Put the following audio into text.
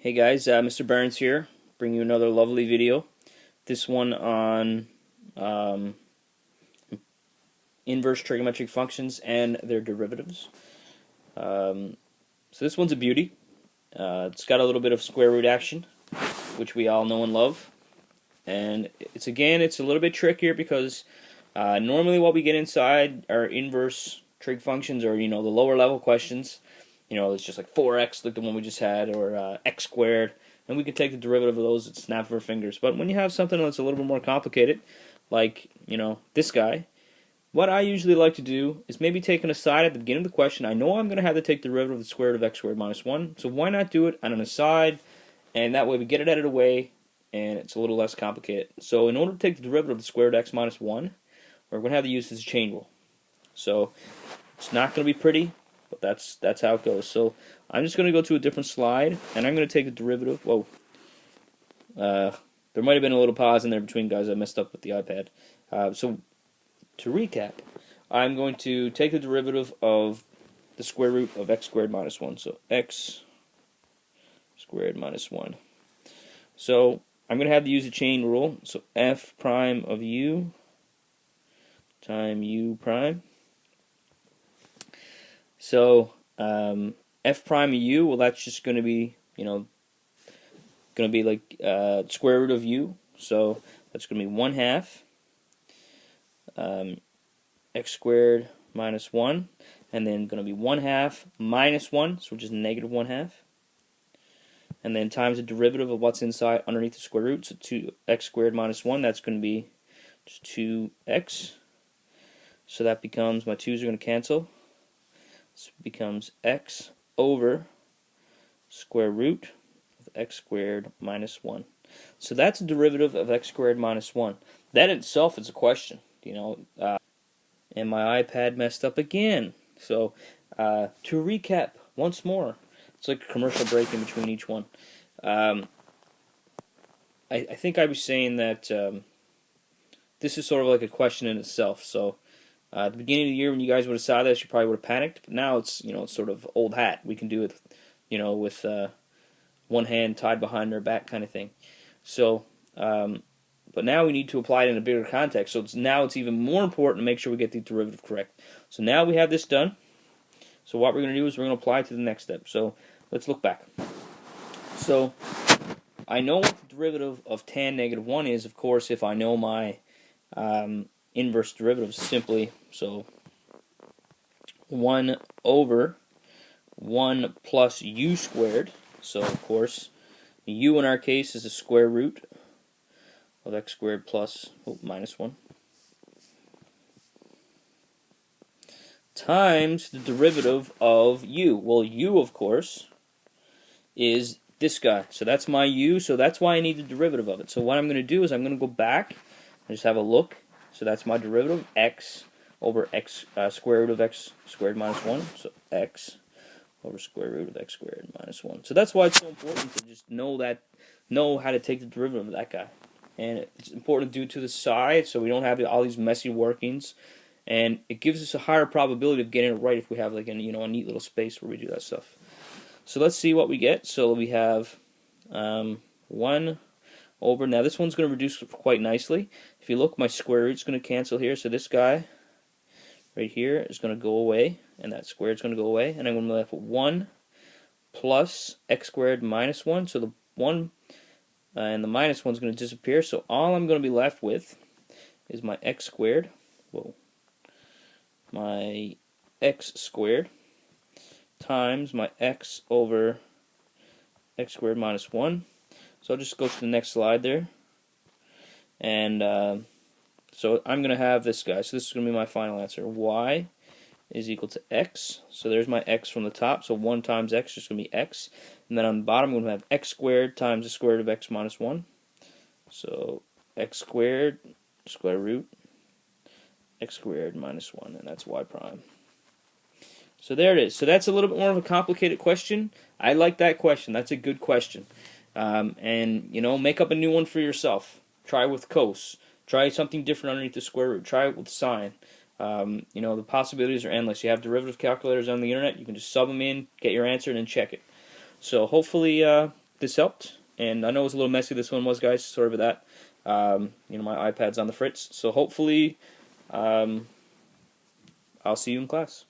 Hey guys, Mr. Burns here, bringing you another lovely video. This one on inverse trigonometric functions and their derivatives. So this one's a beauty. It's got a little bit of square root action, which we all know and love. And it's a little bit trickier because normally what we get inside are inverse trig functions, or the lower level questions. It's just like 4x, like the one we just had, or x squared, and we can take the derivative of those at snap of our fingers. But when you have something that's a little bit more complicated, like, this guy, what I usually like to do is maybe take an aside at the beginning of the question. I know I'm going to have to take the derivative of the square root of x squared minus 1, so why not do it on an aside, and that way we get it out of the way, and it's a little less complicated. So in order to take the derivative of the square root of x minus 1, we're going to have to use this chain rule. So it's not going to be pretty, but that's how it goes. So I'm just going to go to a different slide, and I'm going to take the derivative. Whoa. There might have been a little pause in there between, guys. I messed up with the iPad. So to recap, I'm going to take the derivative of the square root of x squared minus 1. So x squared minus 1. So I'm going to have to use the chain rule. So f prime of u times u prime. So f prime of u, well, that's just going to be, like square root of u. So that's going to be 1/2 x squared minus 1, and then going to be 1/2 minus 1, so which is negative 1/2, and then times the derivative of what's inside underneath the square root. So 2x squared minus 1, that's going to be just 2x. So that becomes, my 2's are going to cancel. This becomes x over square root of x squared minus 1. So that's a derivative of x squared minus 1. That itself is a question, and my iPad messed up again. So to recap once more, it's like a commercial break in between each one. I think I was saying that this is sort of like a question in itself. So at the beginning of the year, when you guys would have saw this, you probably would have panicked. But now it's it's sort of old hat. We can do it, with one hand tied behind our back, kind of thing. So, but now we need to apply it in a bigger context. So now it's even more important to make sure we get the derivative correct. So now we have this done. So what we're going to do is we're going to apply it to the next step. So let's look back. So I know what the derivative of tan negative 1 is, of course, if I know my inverse derivatives simply. So 1 over 1 plus u squared. So, of course, u in our case is the square root of x squared plus minus 1 times the derivative of u. Well, u, of course, is this guy. So that's my u, so that's why I need the derivative of it. So what I'm going to do is I'm going to go back and just have a look. So that's my derivative, x over x square root of x squared minus 1. So x over square root of x squared minus 1. So that's why it's so important to just know how to take the derivative of that guy. And it's important due to the side, so we don't have all these messy workings. And it gives us a higher probability of getting it right if we have like a neat little space where we do that stuff. So let's see what we get. So we have 1 over, now this one's going to reduce quite nicely. If you look, my square root's going to cancel here, so this guy right here is going to go away, and that square is going to go away, and I'm going to be left with 1 plus x squared minus 1, so the 1 and the minus 1 is going to disappear, so all I'm going to be left with is my x squared, my x squared times my x over x squared minus 1. So I'll just go to the next slide there. And so I'm going to have this guy. So this is going to be my final answer. Y is equal to x. So there's my x from the top. So 1 times x is just going to be x. And then on the bottom, I'm going to have x squared times the square root of x minus 1. So x squared, square root, x squared minus 1. And that's y prime. So there it is. So that's a little bit more of a complicated question. I like that question. That's a good question. And make up a new one for yourself. Try with cos. Try something different underneath the square root. Try it with sine. The possibilities are endless. You have derivative calculators on the internet. You can just sub them in, get your answer, and then check it. So hopefully this helped. And I know it was a little messy, this one was, guys. Sorry about that. My iPad's on the fritz. So hopefully, I'll see you in class.